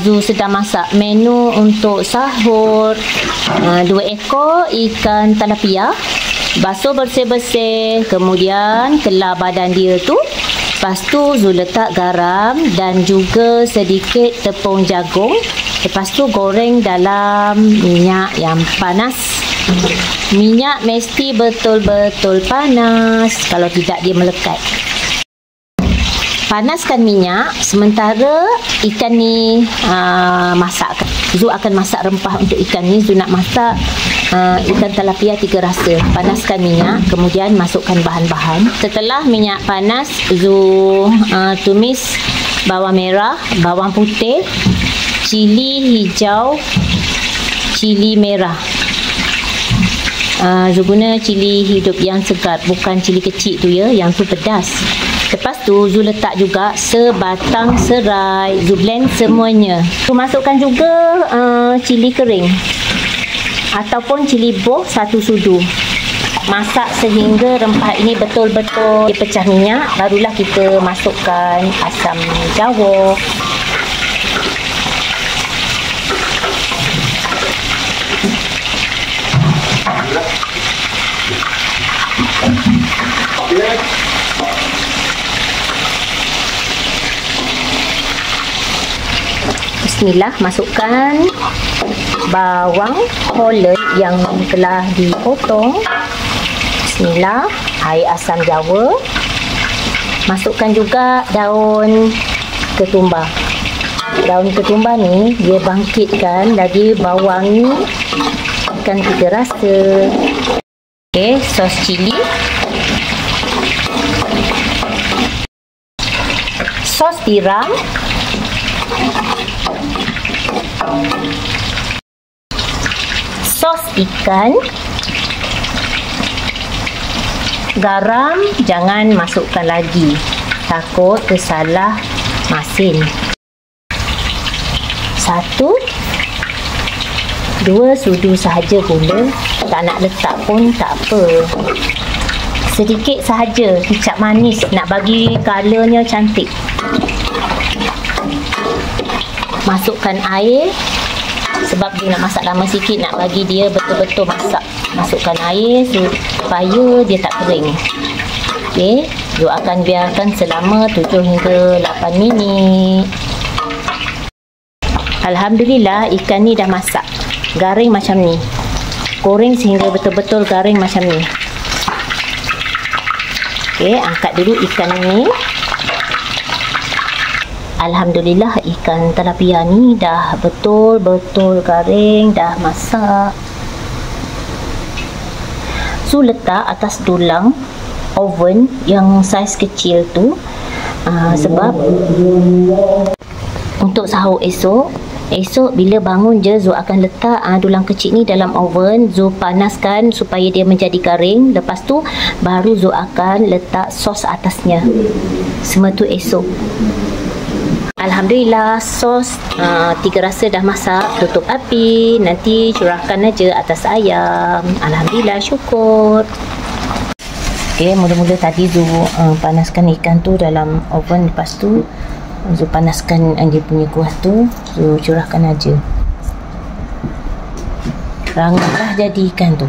Zu sedang masak menu untuk sahur. 2 ekor ikan tilapia, basuh bersih-bersih, kemudian kelar badan dia tu. Lepas tu Zu letak garam dan juga sedikit tepung jagung. Lepas tu goreng dalam minyak yang panas. Minyak mesti betul-betul panas, kalau tidak dia melekat. Panaskan minyak sementara ikan ni masak. Zu akan masak rempah untuk ikan ni. Zu nak masak ikan tilapia 3 rasa. Panaskan minyak, kemudian masukkan bahan-bahan. Setelah minyak panas, Zu tumis bawang merah, bawang putih, cili hijau, cili merah. Zu guna cili hidup yang segar, bukan cili kecil tu ya, yang tu pedas. Lepas tu Zu letak juga sebatang serai. Zu blend semuanya. Zu masukkan juga cili kering ataupun cili boh 1 sudu. Masak sehingga rempah ini betul-betul pecah minyak. Barulah kita masukkan asam jawa. Bismillah, masukkan bawang holland yang telah dipotong. Bismillah, air asam jawa. Masukkan juga daun ketumbar. Daun ketumbar ni dia bangkitkan lagi bawang ni akan 3 rasa. Okey, sos cili, sos tiram, sos ikan, garam jangan masukkan lagi, takut tersalah masin. 1, 2 sudu sahaja gula. Tak nak letak pun tak apa. Sedikit sahaja kicap manis nak bagi colornya cantik. Masukkan air sebab dia nak masak lama sikit, nak bagi dia betul-betul masak. Masukkan air supaya dia tak kering. Okey, Zu akan biarkan selama 7 hingga 8 minit. Alhamdulillah, ikan ni dah masak. Garing macam ni. Goreng sehingga betul-betul garing macam ni. Okey, angkat dulu ikan ni. Alhamdulillah, ikan tilapia ni dah betul-betul garing, dah masak. Zu letak atas dulang oven yang saiz kecil tu, sebab untuk sahur esok bila bangun je Zu akan letak dulang kecil ni dalam oven. Zu panaskan supaya dia menjadi garing. Lepas tu baru Zu akan letak sos atasnya. Semua tu esok. Alhamdulillah, sos 3 rasa dah masak. Tutup api, nanti curahkan aja atas ayam. Alhamdulillah, syukur. Okey, mula-mula tadi Zu panaskan ikan tu dalam oven. Lepas tu Zu panaskan dia punya kuah tu, Zu curahkan aja. Rangatlah jadi ikan tu.